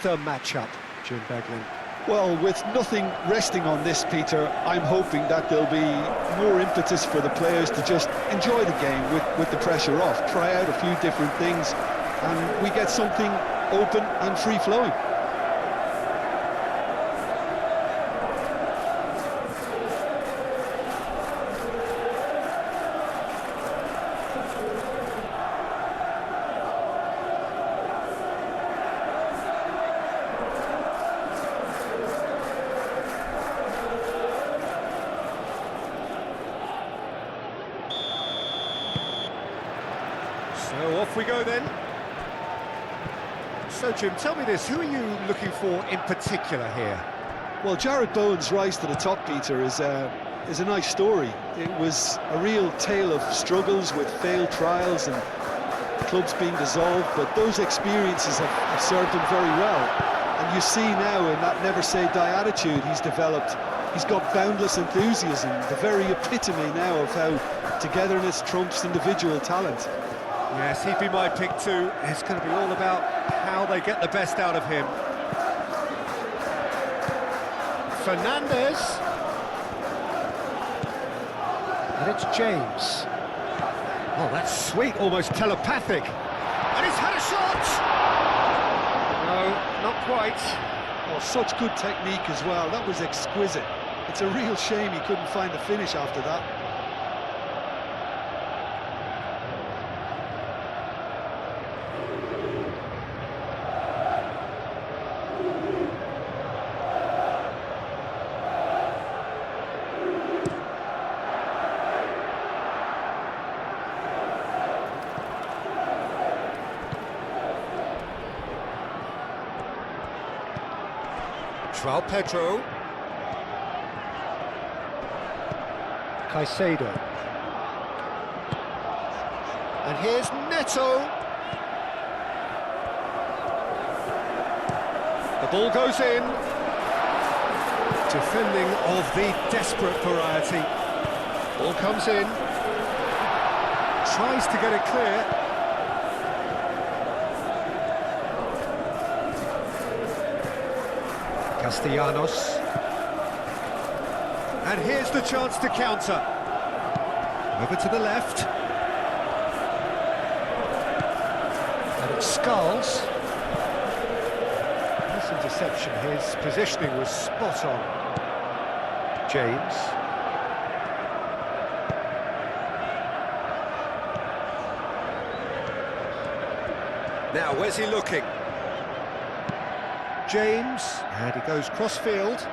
monster matchup, Jim Beglin. Well, with nothing resting on this, Peter, I'm hoping that there'll be more impetus for the players to just enjoy the game with the pressure off, try out a few different things, and we get something open and free-flowing. So off we go then. So Jim, tell me this, who are you looking for in particular here? Well, Jared Bowen's rise to the top, Peter, is a nice story. It was a real tale of struggles with failed trials and clubs being dissolved, but those experiences have served him very well. And you see now in that never-say-die attitude he's developed, he's got boundless enthusiasm, the very epitome now of how togetherness trumps individual talent. Yes, he'd be my pick too. It's going to be all about how they get the best out of him. Fernandez. And it's James. Oh, that's sweet, almost telepathic. And he's had a shot! No, not quite. Oh, such good technique as well. That was exquisite. It's a real shame he couldn't find the finish after that. Pedro. Caicedo. And here's Neto. The ball goes in. Defending of the desperate variety. Ball comes in. Tries to get it clear. Castellanos. And here's the chance to counter. Over to the left. And it's Skulls. Nice interception. His positioning was spot on. James. Now, where's he looking? James, and he goes cross-field.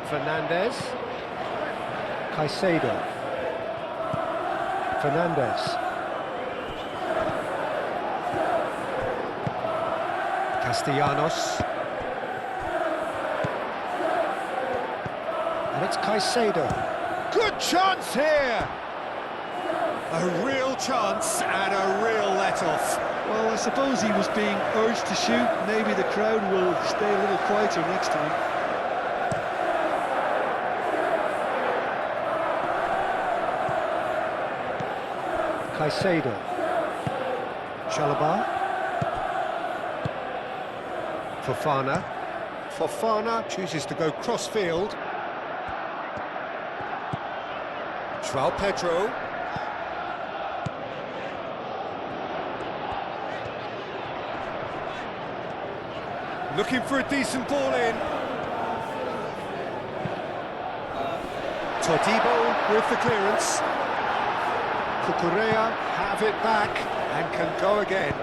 Fernandez. Caicedo. Fernandez. Castellanos. And it's Caicedo. Good chance here! A real chance and a real let-off. Well, I suppose he was being urged to shoot. Maybe the crowd will stay a little quieter next time. Caicedo. Chalobah. Fofana. Fofana chooses to go cross-field. João Pedro. Looking for a decent ball in. Todibo with the clearance. Cucurella have it back and can go again.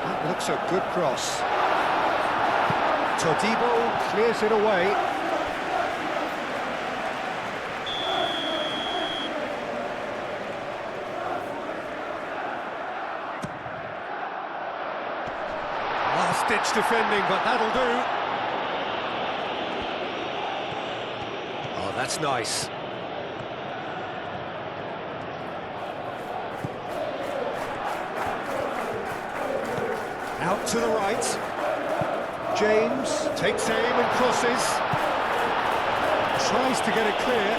That looks a good cross. Todibo clears it away. Last-ditch defending, but that'll do. Oh, that's nice. Out to the right. James takes aim and crosses. Tries to get it clear.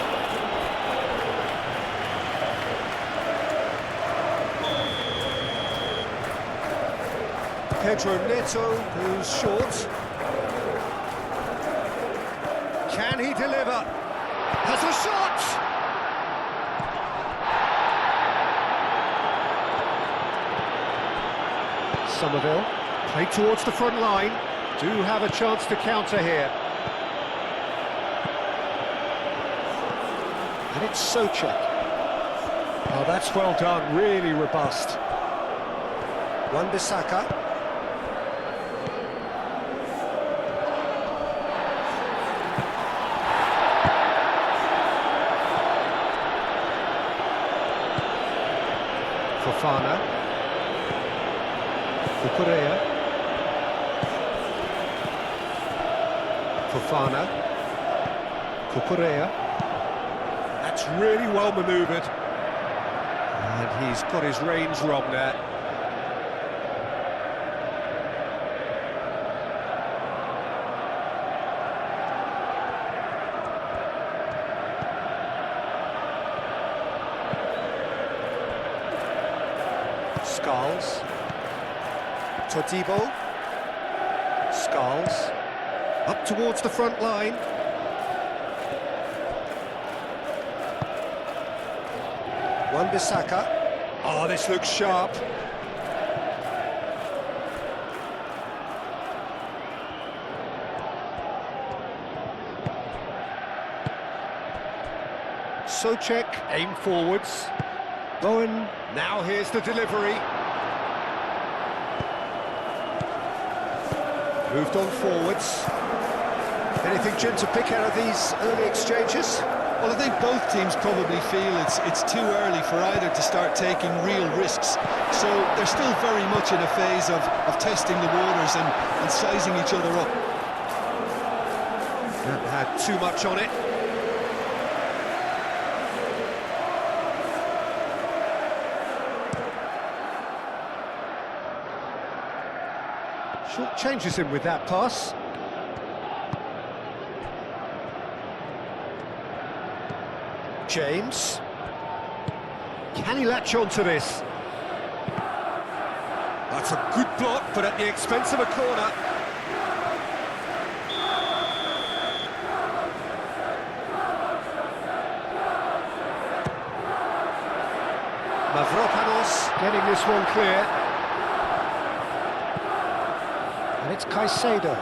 Pedro Neto, who's short. Can he deliver? Has a shot! Somerville, played towards the front line. Do have a chance to counter here. And it's Souček. Oh, that's well done, really robust. Wan-Bissaka. Fofana. Cucurella. Fofana. Cucurella. That's really well manoeuvred. And he's got his reins wrong there. Skulls. Todibo. Skulls. Up towards the front line. Wan-Bissaka. Oh, this looks sharp. Souček, aim forwards. Bowen, now here's the delivery. Moved on forwards. Anything, Jim, to pick out of these early exchanges? Well, I think both teams probably feel it's too early for either to start taking real risks. So they're still very much in a phase of testing the waters and sizing each other up. Haven't had too much on it. Short changes him with that pass. James. Can he latch on to this? That's a good block, but at the expense of a corner. Mavropanos getting this one clear. And it's Caicedo.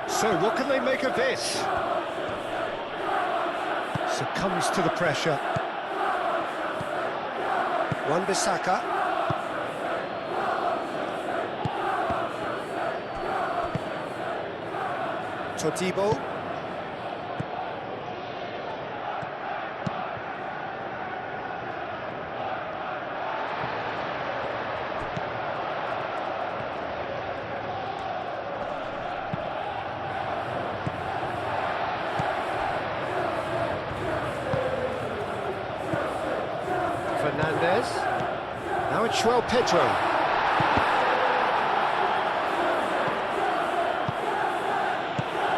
So what can they make of this? Succumbs to the pressure. Wan-Bissaka. Todibo. Fernandez. Now it's Pedro.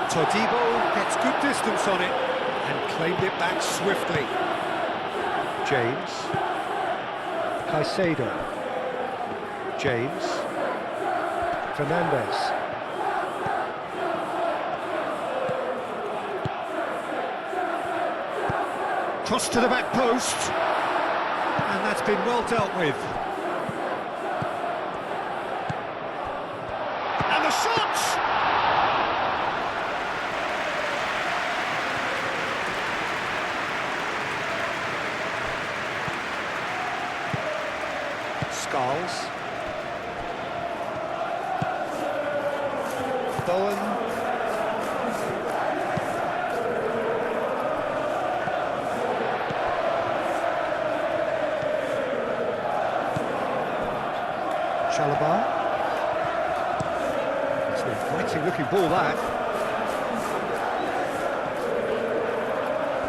Todibo gets good distance on it and claimed it back swiftly. James. Caicedo. James. Fernandez. Cross to the back post. And that's been well dealt with. And the shot! Skulls. Bowen. Chalobah. It's an exciting looking ball, that.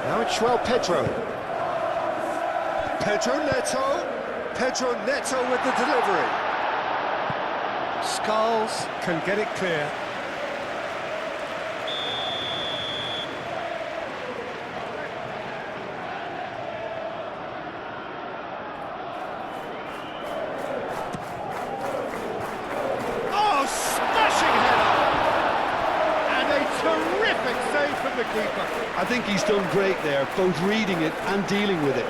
Now it's Pedro. Pedro Neto. Pedro Neto with the delivery. Skulls can get it clear. Oh, smashing header! And a terrific save from the keeper. I think he's done great there, both reading it and dealing with it.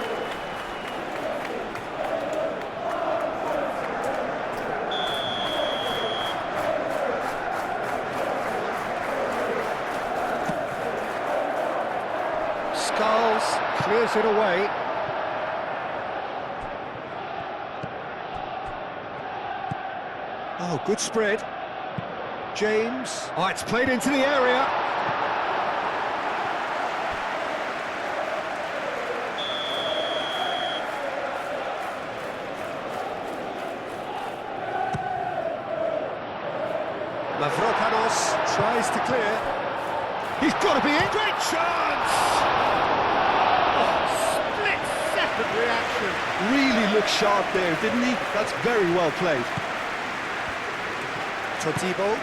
Skulls clears it away. Oh, good spread. James. Oh, it's played into the area. Mavropanos tries to clear. He's got to be in. Great chance! Oh, split-second reaction. Really looked sharp there, didn't he? That's very well played. Todibo.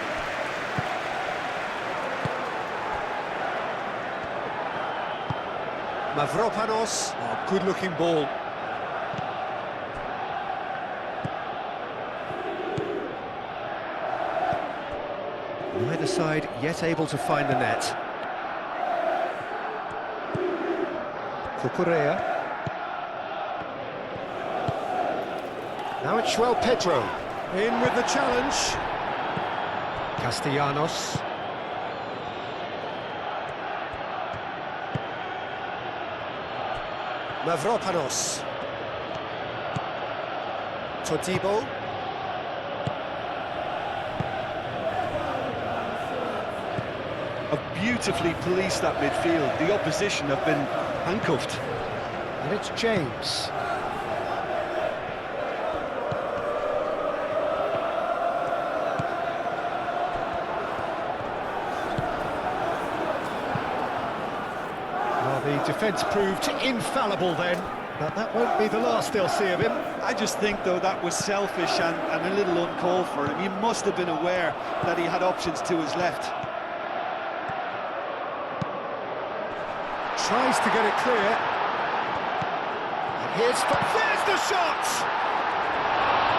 Mavropanos. Oh, good-looking ball. Neither side yet able to find the net. Cucurella. Now it's João Pedro. In with the challenge. Castellanos. Mavropanos. Todibo. Have beautifully policed that midfield. The opposition have been handcuffed. And it's James. Well, the defence proved infallible then, but that won't be the last they'll see of him. I just think, though, that was selfish and a little uncalled for him. He must have been aware that he had options to his left. Tries to get it clear. And there's the shot!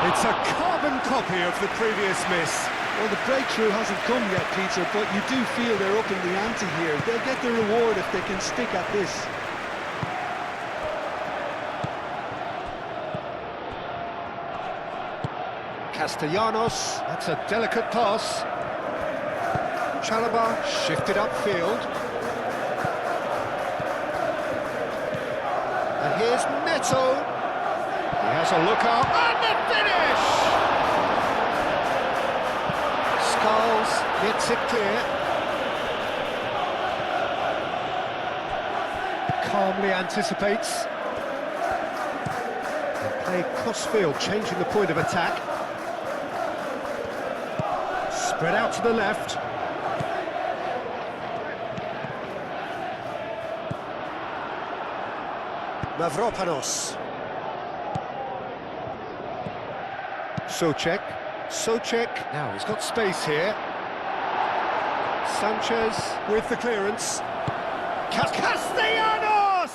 It's a carbon copy of the previous miss. Well, the breakthrough hasn't come yet, Peter, but you do feel they're up in the ante here. They'll get the reward if they can stick at this. Castellanos, that's a delicate pass. Chalobah shifted upfield. And here's Neto. He has a look up, and the finish! Skulls gets it clear. Calmly anticipates. And play cross-field, changing the point of attack. Spread out to the left. Mavropanos. Socek. Now he's got space here. Sanchez with the clearance. Castellanos!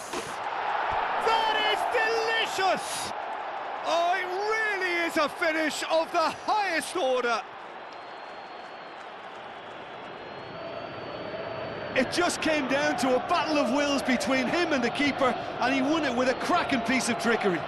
That is delicious! Oh, it really is a finish of the highest order. It just came down to a battle of wills between him and the keeper, and he won it with a cracking piece of trickery.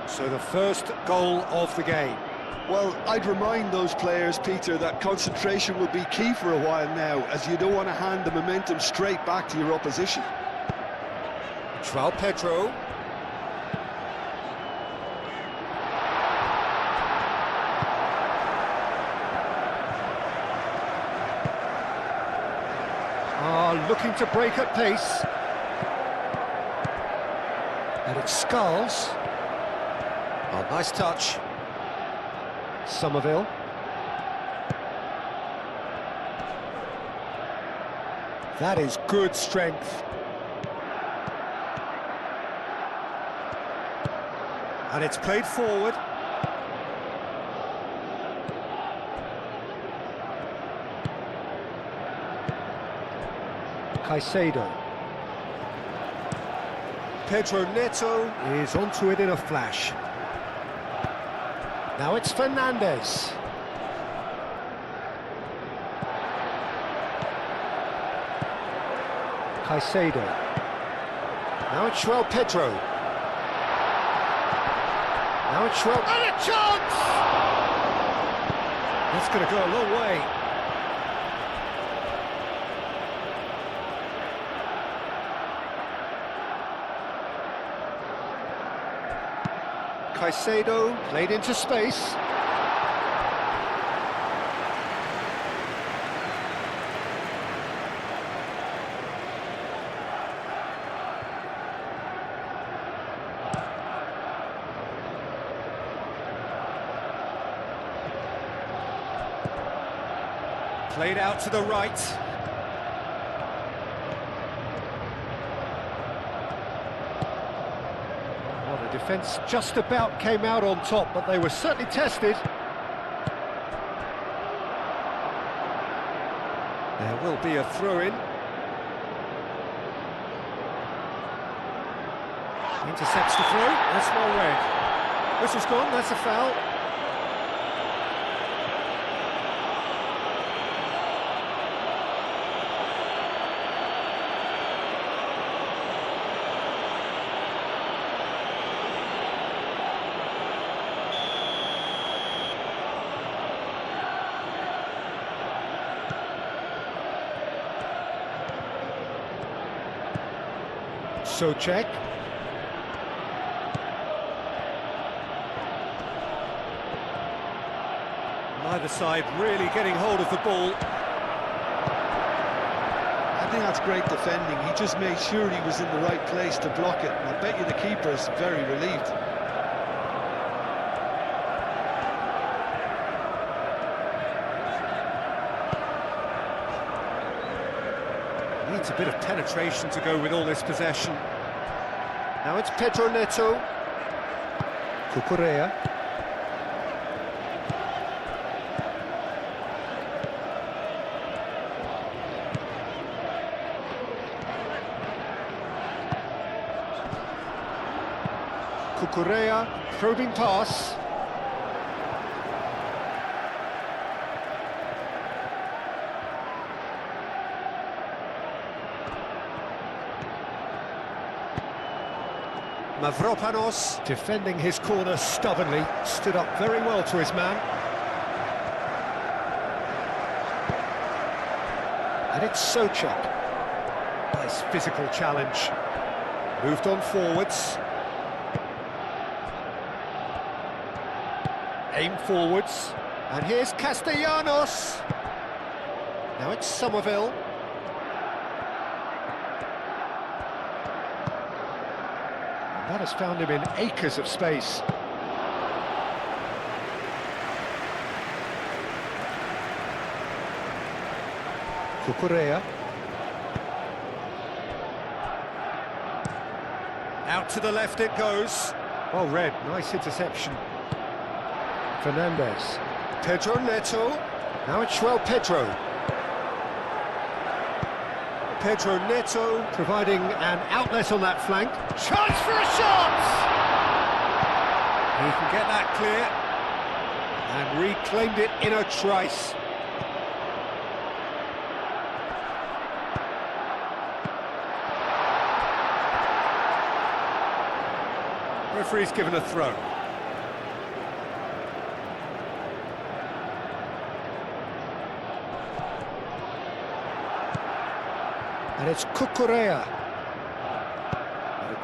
So the first goal of the game. Well, I'd remind those players, Peter, that concentration will be key for a while now, as you don't want to hand the momentum straight back to your opposition. João Pedro. Looking to break at pace. And it's Skulls. Oh, nice touch. Somerville. That is good strength. And it's played forward. Caicedo. Pedro Neto is onto it in a flash. Now it's Fernandes. Caicedo. Now it's João Pedro. Now it's João... And a chance! That's going to go a long way. Caicedo played into space. Played out to the right. The defence just about came out on top, but they were certainly tested. There will be a throw-in. Intercepts the throw, that's well read. Whistle's gone, that's a foul. Socek. Neither side really getting hold of the ball. I think that's great defending. He just made sure he was in the right place to block it. I bet you the keeper's very relieved. Needs a bit of penetration to go with all this possession. Now it's Pedro Neto. Cucurella. Cucurella, probing pass. Mavropanos defending his corner stubbornly, stood up very well to his man. And it's Socek. Nice physical challenge. Moved on forwards. Aim forwards. And here's Castellanos. Now it's Somerville. That has found him in acres of space. Cucurella. Out to the left it goes. Well read, nice interception. Fernandes. Pedro Neto. Now it's João Pedro. Pedro Neto providing an outlet on that flank. Chance for a shot! He can get that clear. And reclaimed it in a trice. Referee's given a throw. And it's Cucurella.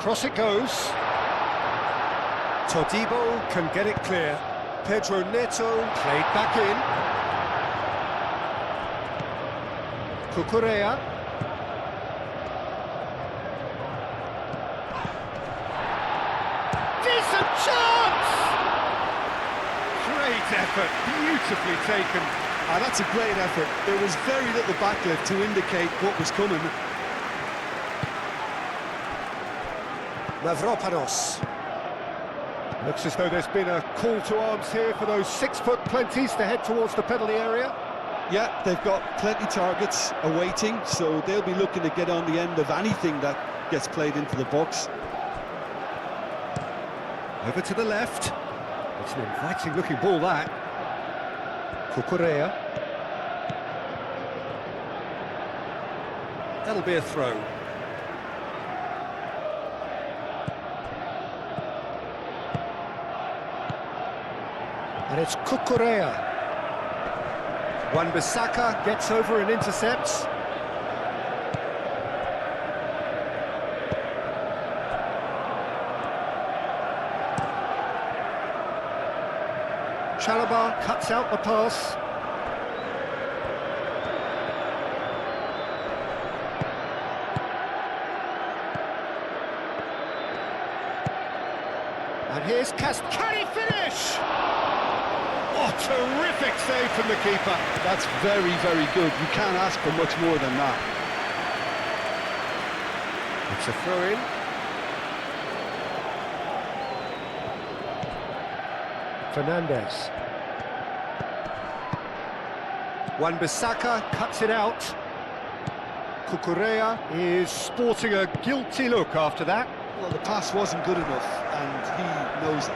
Across it goes. Todibo can get it clear. Pedro Neto played back in. Cucurella. Decent chance! Great effort, beautifully taken. That's a great effort. There was very little backlift to indicate what was coming. Mavropanos. Looks as though there's been a call to arms here for those 6-foot plenties to head towards the penalty area. Yeah, they've got plenty targets awaiting, so they'll be looking to get on the end of anything that gets played into the box. Over to the left. It's an inviting looking ball, that. Cucurella. That'll be a throw. And it's Cucurella. Wan-Bissaka gets over and intercepts. Chalobah cuts out the pass. And here's can he finish? Oh, terrific save from the keeper. That's very, very good. You can't ask for much more than that. It's a throw-in. Fernandez. Wan-Bissaka cuts it out. Cucurella is sporting a guilty look after that. Well, the pass wasn't good enough, and he knows it.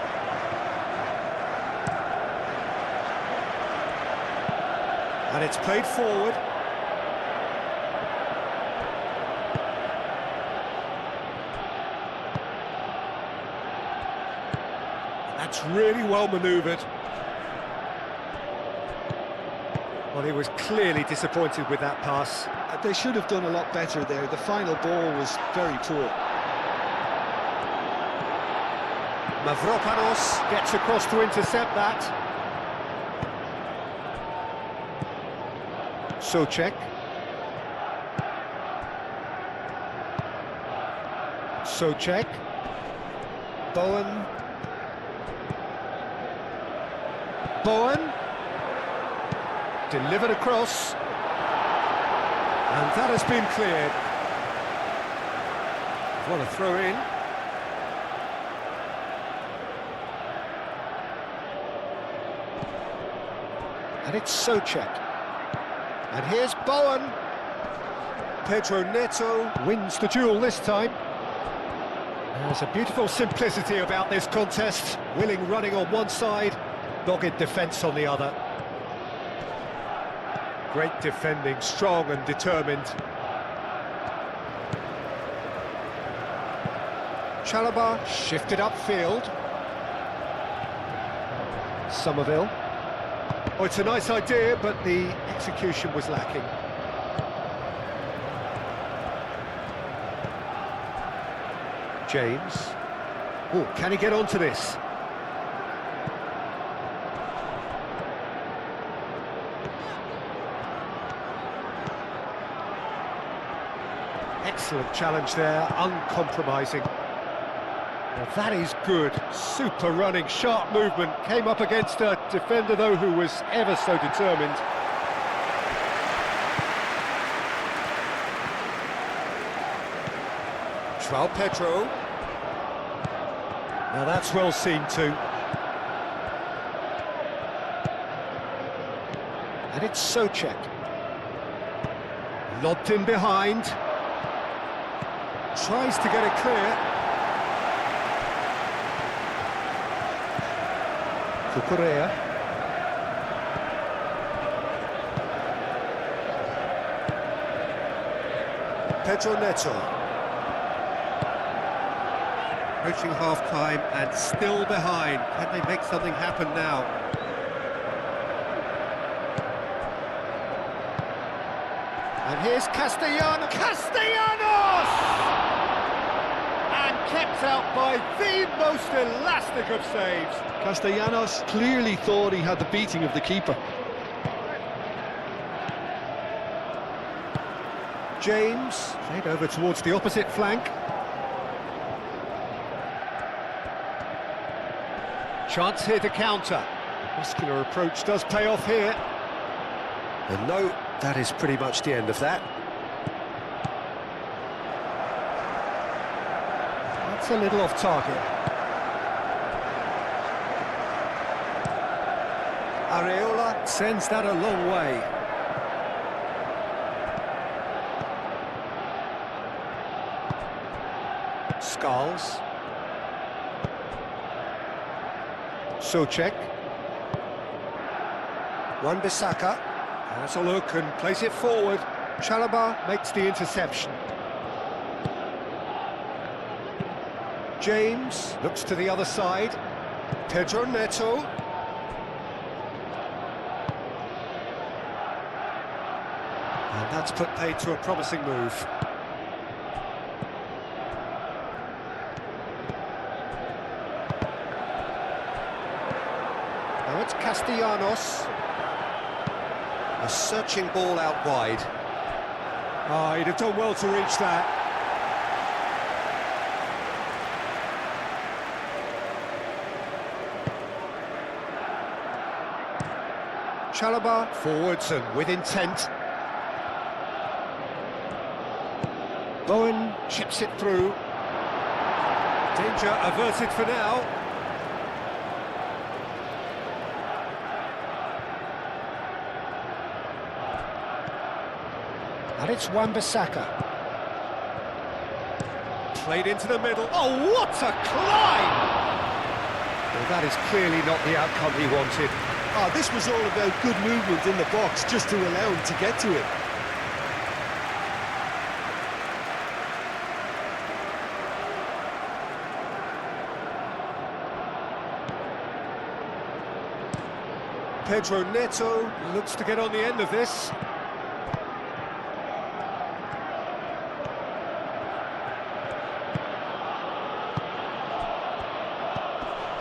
And it's played forward. That's really well manoeuvred. Well, he was clearly disappointed with that pass. They should have done a lot better there. The final ball was very poor. Mavropanos gets across to intercept that. Souček. Souček. Bowen. Bowen. Delivered across. And that has been cleared. What a throw in. And it's Souček. And here's Bowen. Pedro Neto wins the duel this time. There's a beautiful simplicity about this contest. Willing running on one side, dogged defence on the other. Great defending, strong and determined. Chalobah shifted upfield. Somerville. Oh, it's a nice idea, but the execution was lacking. James. Oh, can he get onto this? Excellent challenge there, uncompromising. Well, that is good. Super running, sharp movement. Came up against a defender, though, who was ever so determined. João Pedro. Now that's well seen too. And it's Souček. Lobbed in behind. Tries to get it clear. Cucurella. Pedro Neto. Approaching half-time and still behind. Can they make something happen now? And here's Castellanos! And kept out by the most elastic of saves. Castellanos clearly thought he had the beating of the keeper. James, played over towards the opposite flank. Chance here to counter. Muscular approach does pay off here. And no, that is pretty much the end of that. That's a little off target. Areola sends that a long way. Skulls. Souček. Wan-Bissaka has a look and plays it forward. Chalobah makes the interception. James looks to the other side. Pedro Neto. And that's put paid to a promising move. Now it's Castellanos. A searching ball out wide. Oh, he'd have done well to reach that. Chalobah forwards and with intent. Bowen chips it through. Danger averted for now. And it's Wan-Bissaka. Played into the middle. Oh, what a climb! Well, that is clearly not the outcome he wanted. Oh, this was all about good movement in the box, just to allow him to get to it. Pedro Neto looks to get on the end of this.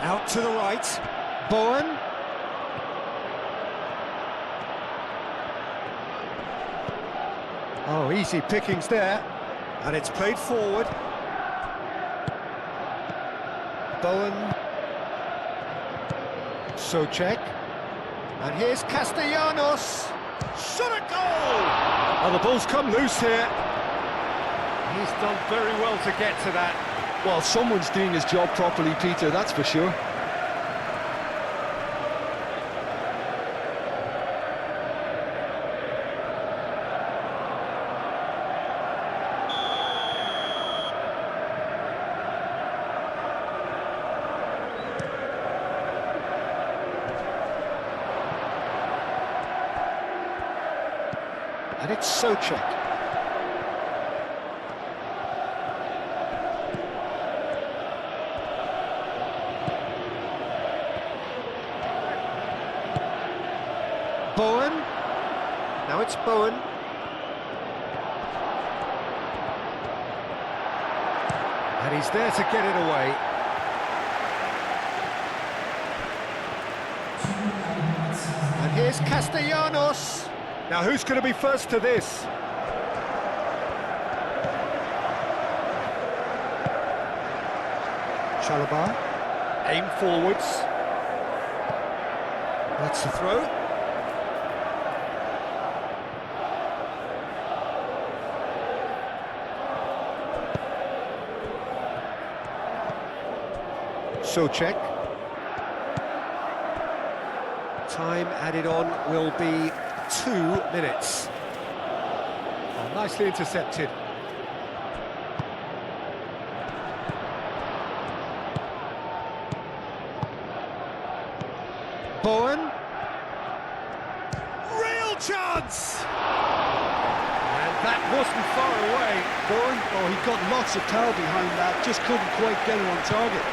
Out to the right. Bowen. Oh, easy pickings there. And it's played forward. Bowen. Souček. And here's Castellanos. Shot a goal! Oh, the ball's come loose here. He's done very well to get to that. Well, someone's doing his job properly, Peter, that's for sure. And it's Souček. Bowen. Now it's Bowen. And he's there to get it away. And here's Castellanos. Now, who's going to be first to this? Chalobah, aim forwards. That's the throw. Souček. Time added on will be 2 minutes. Oh, nicely intercepted. Bowen. Real chance! And that wasn't far away. Bowen, oh, he got lots of power behind that, just couldn't quite get it on target.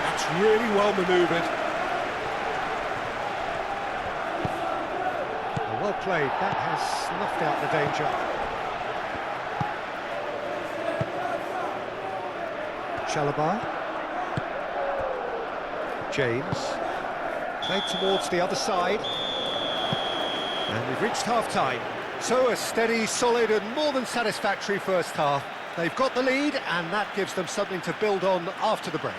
That's really well manoeuvred. Well played, that has snuffed out the danger. Chalobah. James. Played towards the other side. And we've reached half-time. So a steady, solid and more than satisfactory first half. They've got the lead and that gives them something to build on after the break.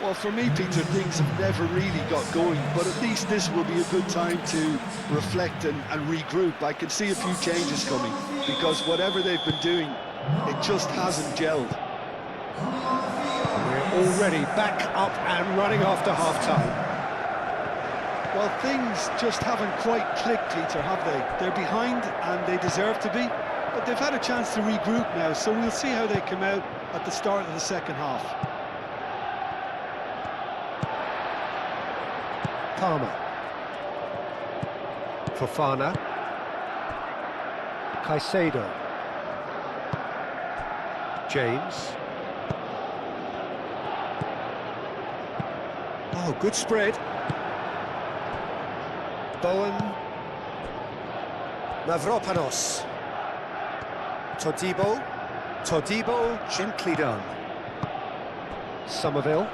Well, for me, Peter, things have never really got going, but at least this will be a good time to reflect and regroup. I can see a few changes coming, because whatever they've been doing, it just hasn't gelled. We're already back up and running after half-time. Well, things just haven't quite clicked, Peter, have they? They're behind, and they deserve to be, but they've had a chance to regroup now, so we'll see how they come out at the start of the second half. Palmer. Fofana. Caicedo. James. Oh, good spread. Bowen. Mavropanos. Todibo. Todibo, gently done. Somerville.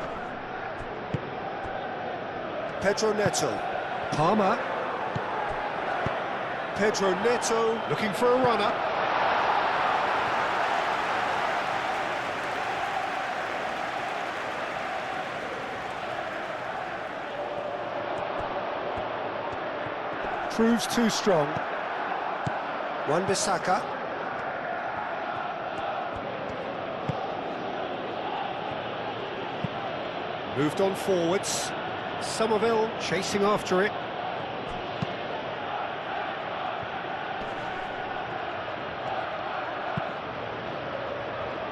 Pedro Neto. Palmer. Pedro Neto looking for a runner. Proves too strong. Wan-Bissaka. Moved on forwards. Somerville chasing after it.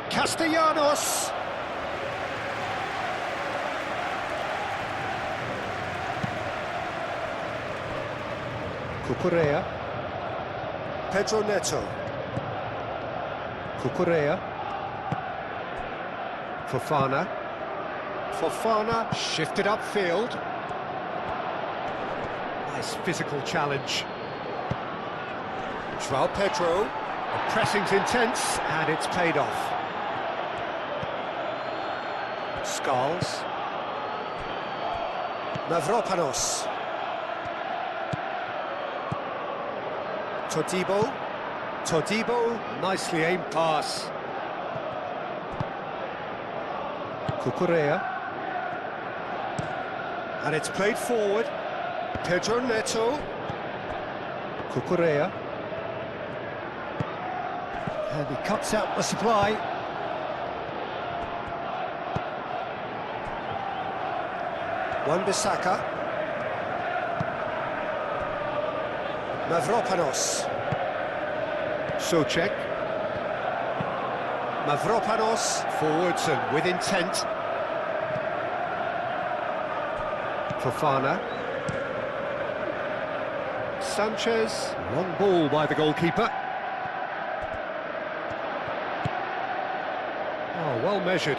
Castellanos. Cucurella. Pedro Neto. Cucurella. Fofana. Fofana shifted upfield. Nice physical challenge. Joao Pedro. The pressing's intense and it's paid off. Skulls. Mavropanos. Todibo. Todibo, nicely aimed pass. Cucurella. And it's played forward. Pedro Neto. Cucurella. And he cuts out the supply. Wan-Bissaka. Mavropanos. Souček. Mavropanos forwards and with intent. Fofana. Sanchez. Long ball by the goalkeeper. Oh, well measured.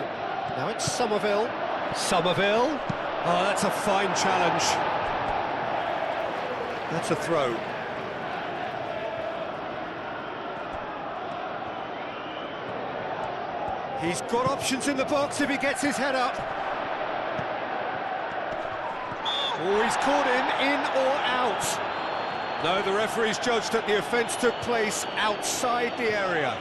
Now it's Somerville. Somerville. Oh, that's a fine challenge. That's a throw. He's got options in the box if he gets his head up. Oh, he's caught him in or out. No, the referee's judged that the offence took place outside the area.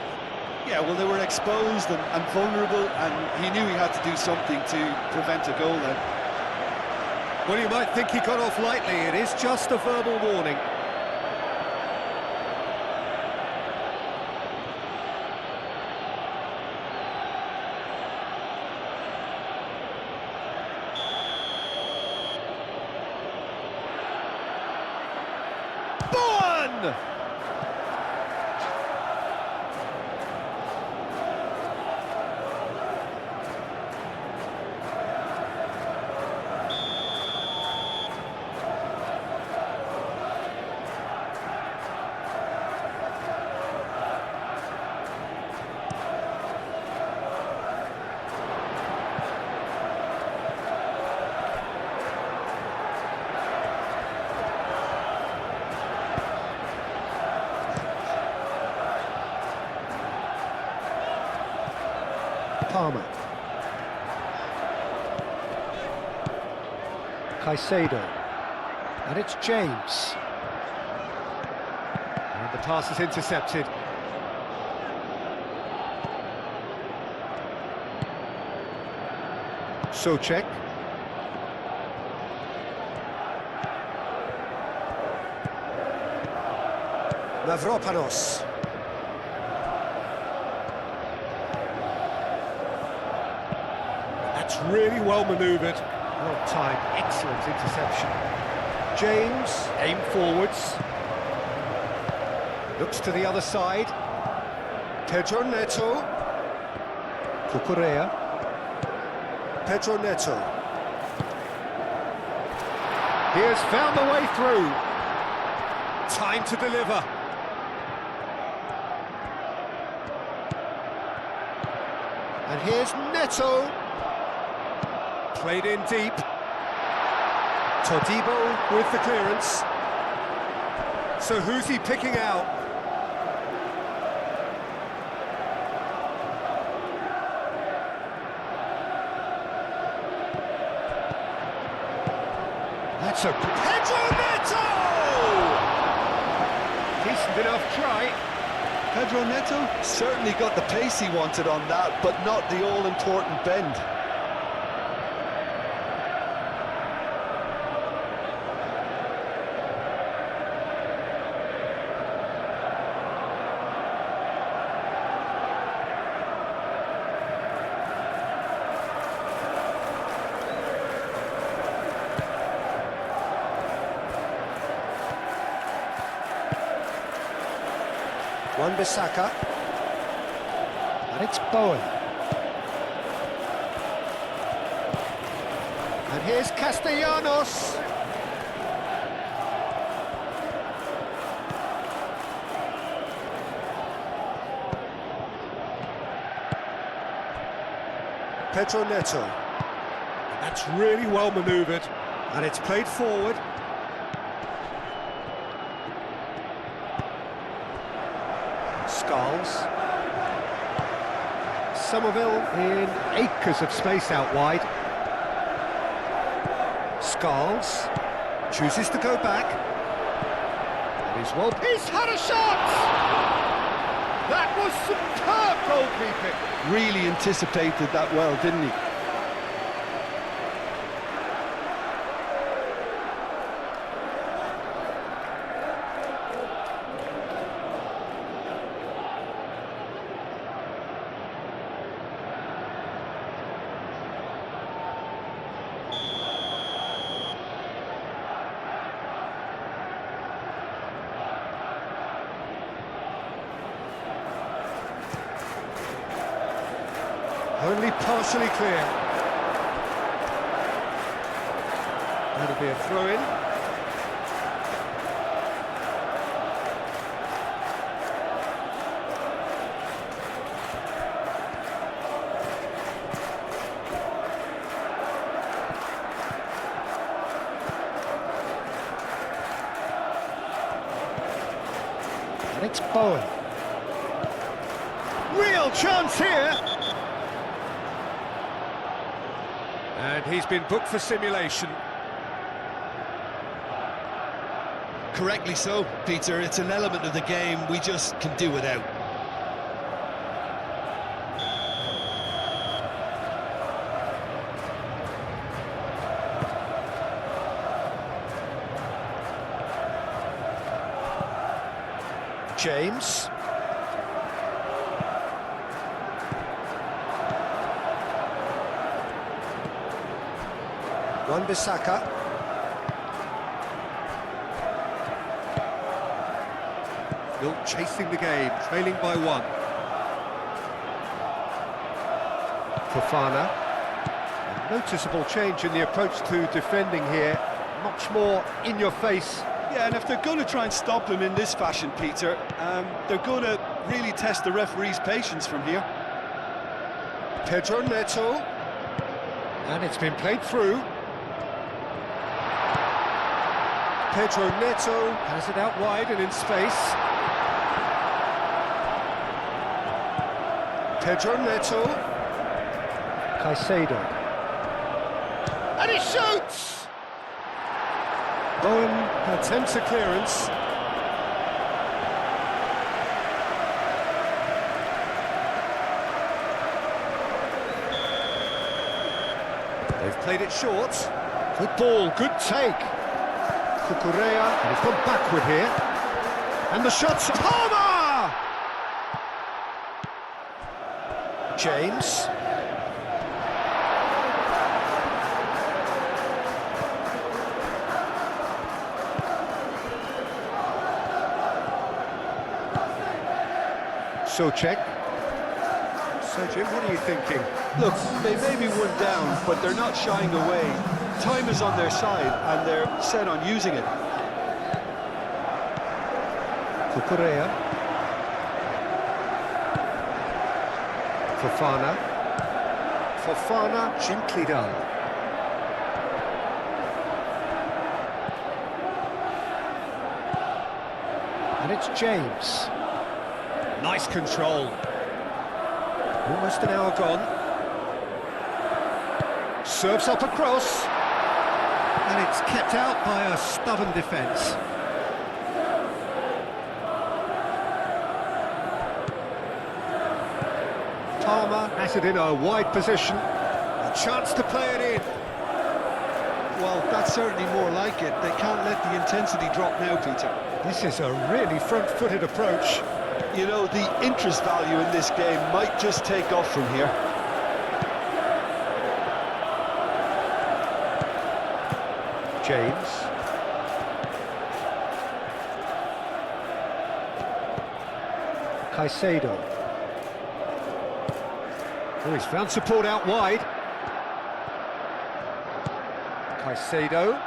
Yeah, well, they were exposed and vulnerable, and he knew he had to do something to prevent a goal then. Well, you might think he got off lightly. It is just a verbal warning. Bowen! Palmer. Caicedo. And it's James. And the pass is intercepted. Souček. Mavropanos. That's really well manoeuvred. Well timed, excellent interception. James, aim forwards. Looks to the other side. Pedro Neto. Cucurella. Pedro Neto. He has found the way through. Time to deliver. And here's Neto. Played in deep. Todibo with the clearance. So who's he picking out? That's a Pedro Neto! Decent enough try. Pedro Neto certainly got the pace he wanted on that, but not the all-important bend. Wan-Bissaka. And it's Bowen. And here's Castellanos. Pedro Neto. That's really well manoeuvred. And it's played forward. Skulls. Somerville in acres of space out wide. Skulls chooses to go back. And he's well. He's had a shot! That was superb goalkeeping. Really anticipated that well, didn't he? Only partially clear. That'll be a throw-in. And it's Bowen. Real chance here. And he's been booked for simulation. Correctly so, Peter. It's an element of the game we just can do without. James. Wan-Bissaka. Still chasing the game, trailing by one. Fofana. A noticeable change in the approach to defending here. Much more in your face. Yeah, and if they're going to try and stop him in this fashion, Peter, they're going to really test the referee's patience from here. Pedro Neto. And it's been played through. Pedro Neto has it out wide and in space. Pedro Neto. Caicedo. And he shoots! Bowen attempts a clearance. They've played it short. Good ball, good take. Cucurella, and he's gone backward here. And the shot's Palmer! James. Souček. So, Jim, what are you thinking? Look, they may be one down, but they're not shying away. Time is on their side, and they're set on using it. Cucurella. Fofana. Fofana, gently done. And it's James. Nice control. Almost an hour gone. Serves up across. And it's kept out by a stubborn defence. Palmer has it in a wide position. A chance to play it in. Well, that's certainly more like it. They can't let the intensity drop now, Peter. This is a really front-footed approach. You know, the interest value in this game might just take off from here. James. Caicedo. Oh, he's found support out wide. Caicedo.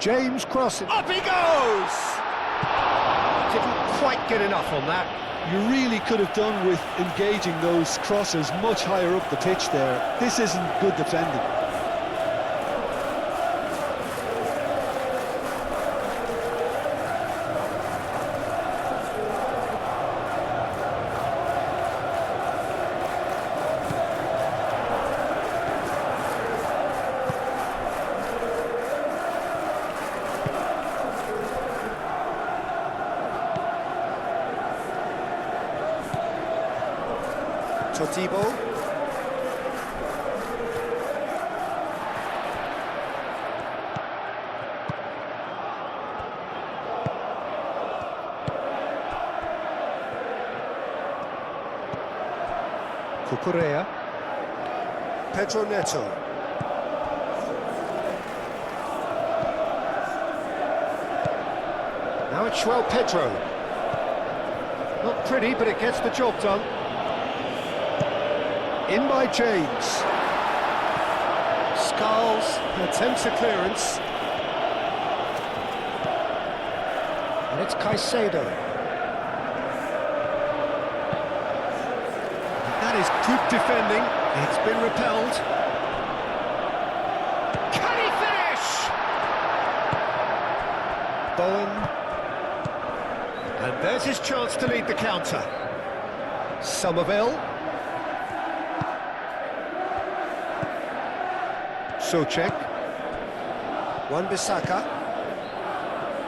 James crossing. Up he goes! Didn't quite get enough on that. You really could have done with engaging those crosses much higher up the pitch there. This isn't good defending. Totibo. Cucurella. Pedro Neto. Now it's João Pedro. Not pretty, but it gets the job done. In by James. Skulls attempts a clearance. And it's Caicedo. That is good defending. It's been repelled. Can he finish? Bowen. And there's his chance to lead the counter. Somerville. Souček. Wan-Bissaka.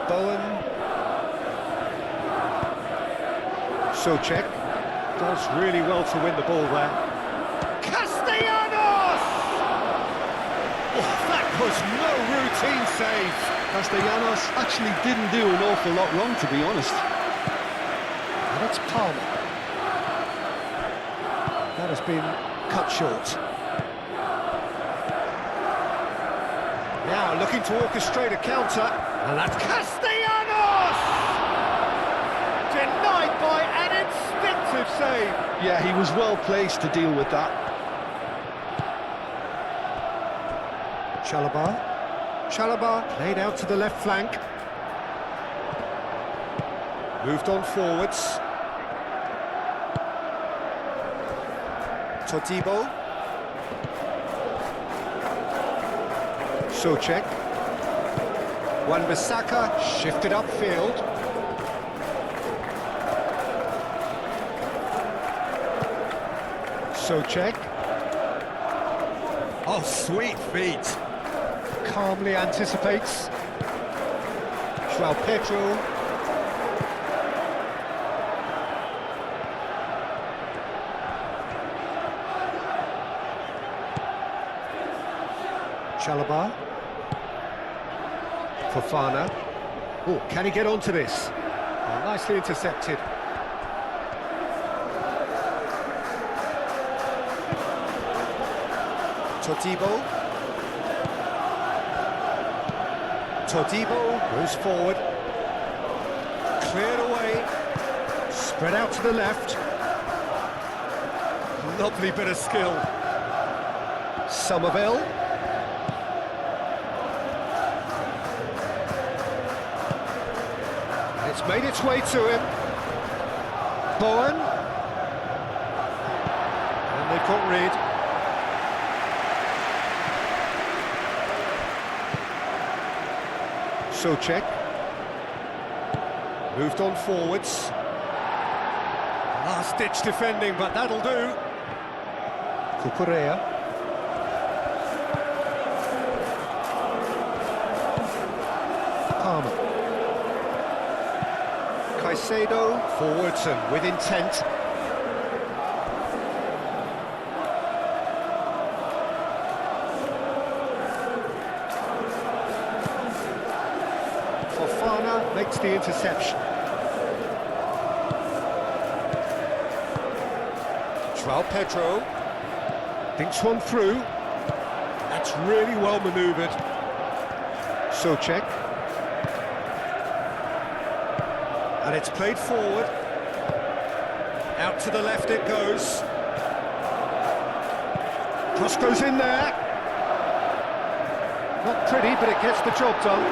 Bowen. Souček. Does really well to win the ball there. Castellanos! Oh, that was no routine save. Castellanos actually didn't do an awful lot wrong, to be honest. And it's Palmer. That has been cut short. Now looking to orchestrate a counter, and that's Castellanos! Denied by an instinctive save. Yeah, he was well placed to deal with that. Chalobah played out to the left flank. Moved on forwards. Totibo. Souček. Wan-Bissaka shifted upfield. So check. Oh, sweet feet. Calmly anticipates. João Pedro. Chalobah. Fofana. Oh, can he get onto this? Oh, nicely intercepted. Todibo moves forward. Cleared away. Spread out to the left. Lovely bit of skill. Somerville. It's made its way to him. Bowen. And they've got rid. Souček. Moved on forwards. Last-ditch defending, but that'll do. Cucurella. Palmer. Caicedo, forwards and with intent. Fofana makes the interception. João Pedro thinks one through. That's really well manoeuvred. Souček. And it's played forward. Out to the left it goes. Cross goes in there. Not pretty, but it gets the job done.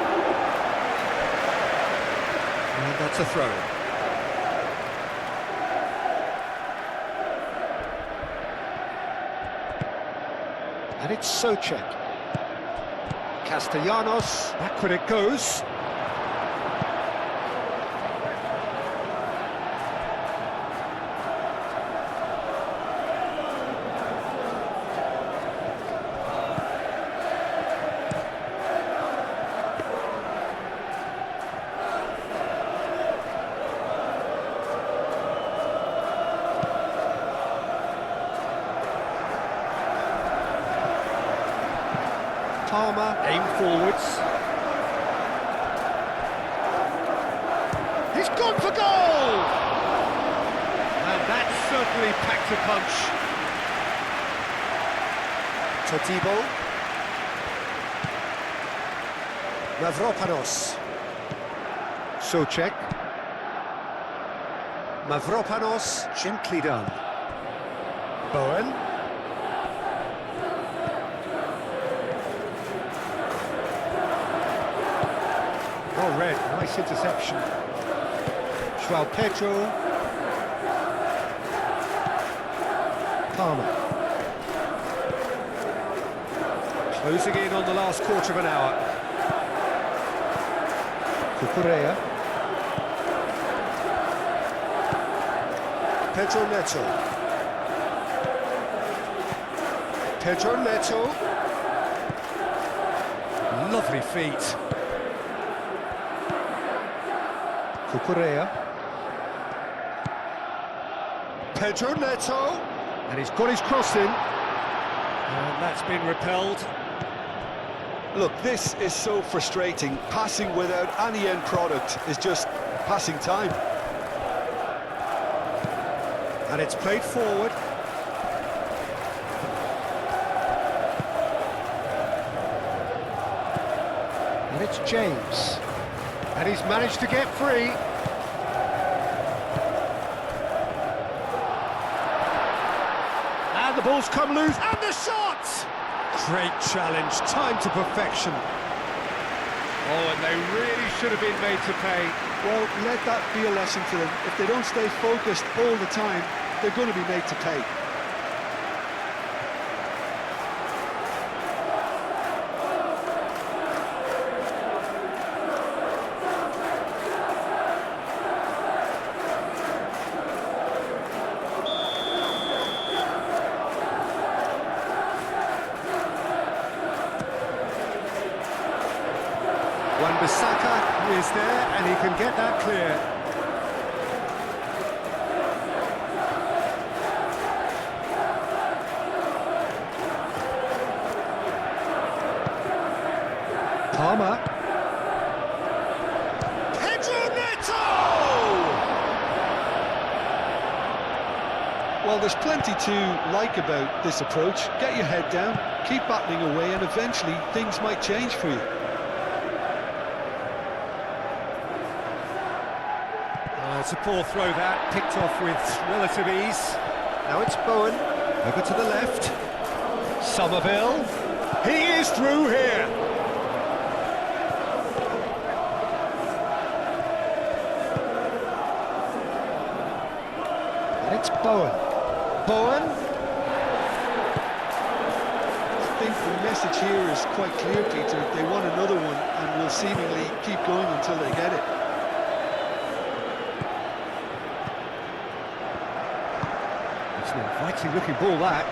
And that's a throw. And it's Souček. Castellanos, backward it goes. Palmer, aim forwards. He's gone for goal! And that certainly packed a punch. Todibo. Mavropanos. Souček. Mavropanos, gently done. Bowen. Oh, red, nice interception. João Pedro. Palmer. Closing in on the last quarter of an hour. Cucurella. Pedro Neto. Pedro Neto. Lovely feet. Cucurella. Pedro Neto. And he's got his cross in. And that's been repelled. Look, this is so frustrating. Passing without any end product is just passing time. And it's played forward. And it's James. And he's managed to get free. And the ball's come loose. And the shot! Great challenge, time to perfection. Oh, and they really should have been made to pay. Well, let that be a lesson to them. If they don't stay focused all the time, they're going to be made to pay. is there, and he can get that clear. Palmer. Well, there's plenty to like about this approach. Get your head down, keep battling away, and eventually things might change for you. It's a poor throw that, picked off with relative ease. Now it's Bowen, over to the left. Somerville, he is through here. And it's Bowen. Bowen. I think the message here is quite clear, Peter. They want another one and will seemingly keep going until they get it. It's an inviting looking ball, that.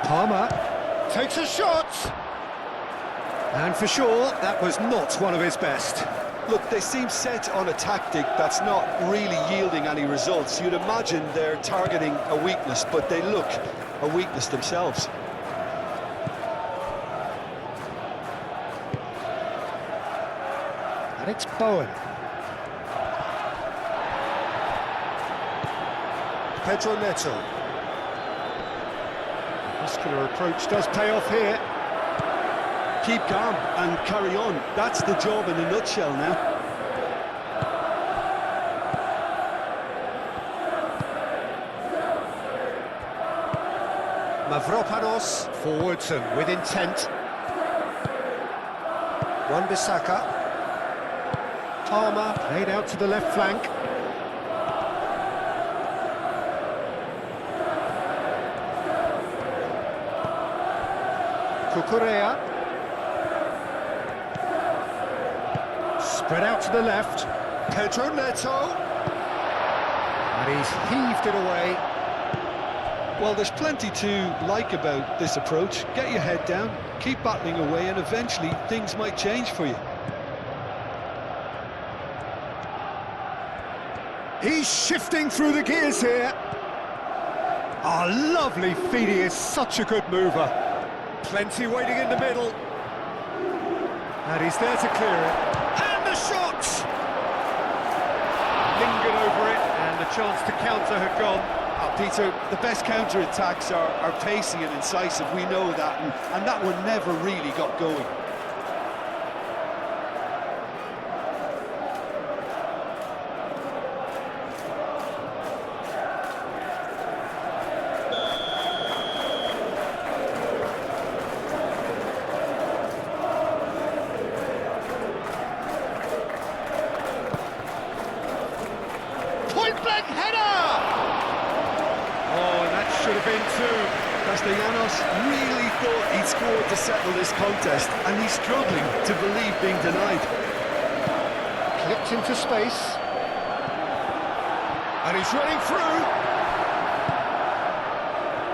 Palmer takes a shot, and for sure that was not one of his best. Look, they seem set on a tactic that's not really yielding any results. You'd imagine they're targeting a weakness, but they look a weakness themselves. And it's Bowen. Pedro Neto. Muscular approach does pay off here. Keep calm and carry on. That's the job in a nutshell now. Mavropanos forwards and with intent. Wan-Bissaka. Palmer played out to the left flank. Cucurella. Spread out to the left. Pedro Neto. And he's heaved it away. Well, there's plenty to like about this approach. Get your head down, keep battling away, and eventually things might change for you. He's shifting through the gears here. Oh, lovely feed, he is such a good mover. Plenty waiting in the middle. And he's there to clear it. And the shot! Lingered over it, and the chance to counter had gone. Peter, the best counter-attacks are pacey and incisive, we know that, and that one never really got going. Point-blank header! Oh, and that should have been two. Castellanos really thought he'd scored to settle this contest, and he's struggling to believe being denied. Clipped into space. And he's running through.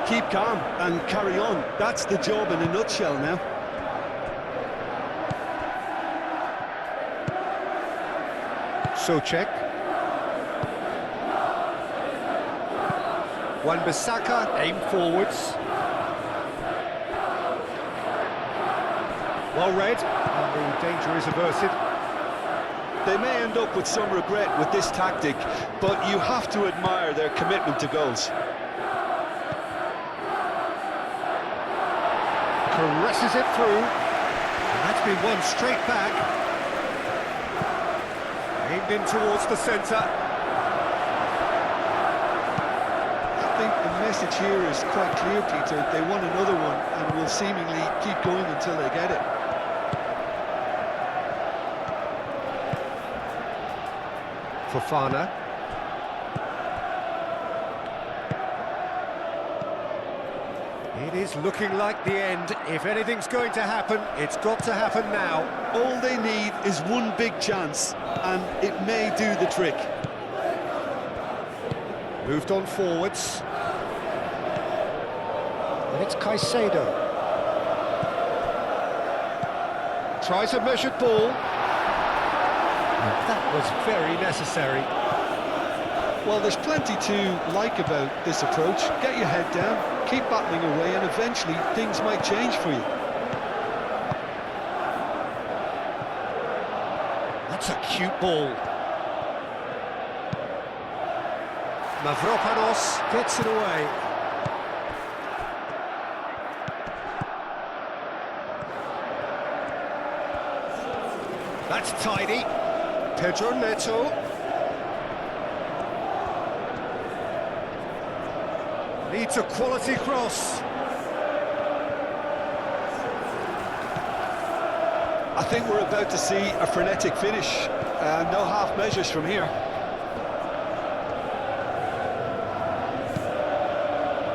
Keep calm and carry on. That's the job in a nutshell now. Souček. Wan-Bissaka, aim forwards. Well read, and the danger is averted. They may end up with some regret with this tactic, but you have to admire their commitment to goals. Caresses it through, and that's been won straight back. Aimed in towards the centre. I think the message here is quite clear, Peter. They want another one and will seemingly keep going until they get it. Fofana. It is looking like the end. If anything's going to happen, it's got to happen now. All they need is one big chance, and it may do the trick. Moved on forwards. And it's Caicedo. Tries a measured ball. That was very necessary. Well, there's plenty to like about this approach. Get your head down, keep battling away, and eventually things might change for you. That's a cute ball. Mavropanos gets it away. That's tidy. Pedro Neto. Needs a quality cross. I think we're about to see a frenetic finish. No half measures from here.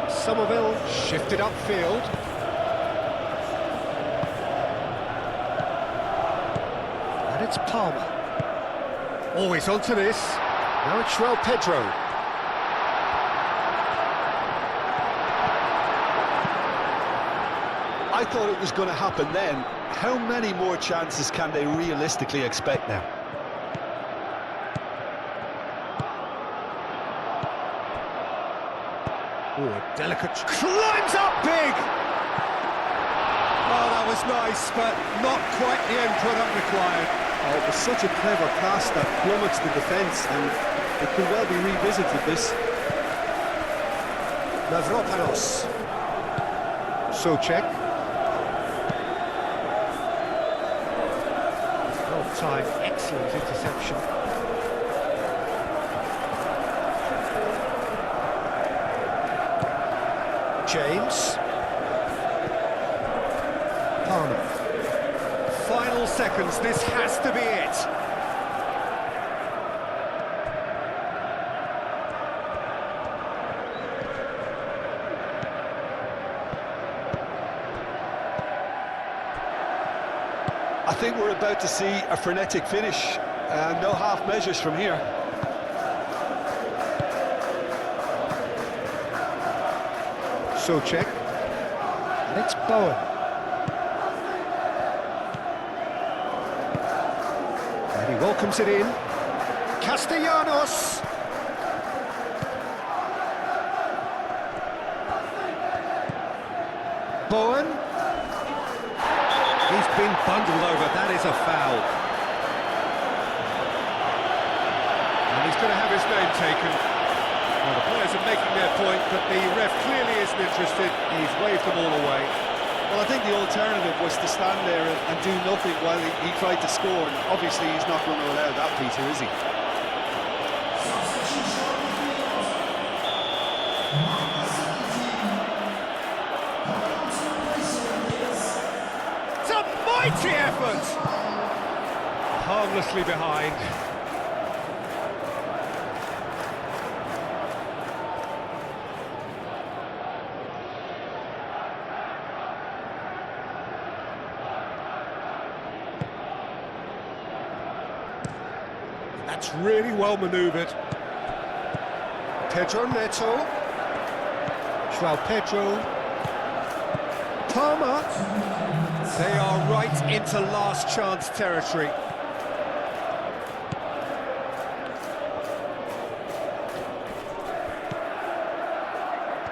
Somerville shifted upfield. And it's Palmer. Always onto this. Now it's João Pedro. I thought it was going to happen then. How many more chances can they realistically expect now? Oh, a delicate... climbs up big! Oh, that was nice, but not quite the end product required. Oh, it was such a clever pass that plummets the defence, and it could well be revisited, this. Mavropanos. Socek. Well timed, excellent interception. James. Palmer. Final seconds, this has to be it. I think we're about to see a frenetic finish. No half measures from here. Socek. And it's Bowen. And he welcomes it in. Castellanos. Bowen. He's been bundled over, that is a foul. And he's going to have his name taken. Well, the players are making their point, but the ref clearly isn't interested. He's waved them all away. Well, I think the alternative was to stand there and do nothing while he tried to score, and obviously he's not going to allow that, Peter, is he? It's a mighty effort! Harmlessly behind. That's really well manoeuvred. Pedro Neto. João Pedro. Palmer. They are right into last chance territory.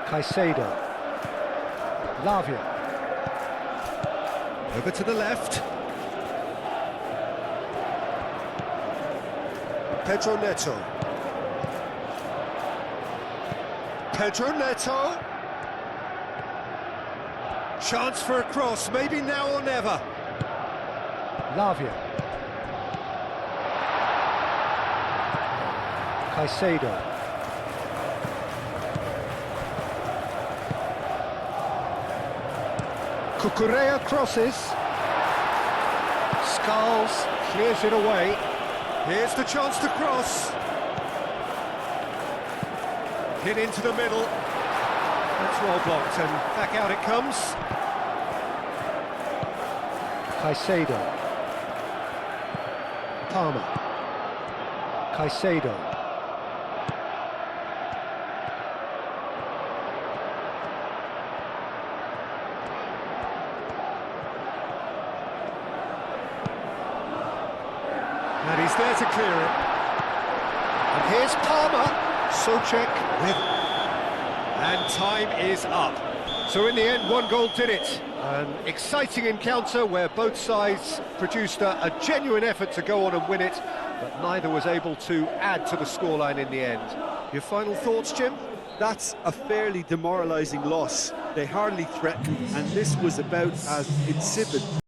Caicedo. Lavia. Over to the left. Pedro Neto. Pedro Neto. Chance for a cross, maybe now or never. Lavia. Caicedo. Cucurella crosses. Skulls clears it away. Here's the chance to cross. Hit into the middle. That's well blocked, and back out it comes. Caicedo. Palmer. Caicedo. And he's there to clear it. And here's Palmer. Souček with... And time is up. So in the end, one goal did it. An exciting encounter where both sides produced a genuine effort to go on and win it, but neither was able to add to the scoreline in the end. Your final thoughts, Jim? That's a fairly demoralising loss. They hardly threatened, and this was about as insipid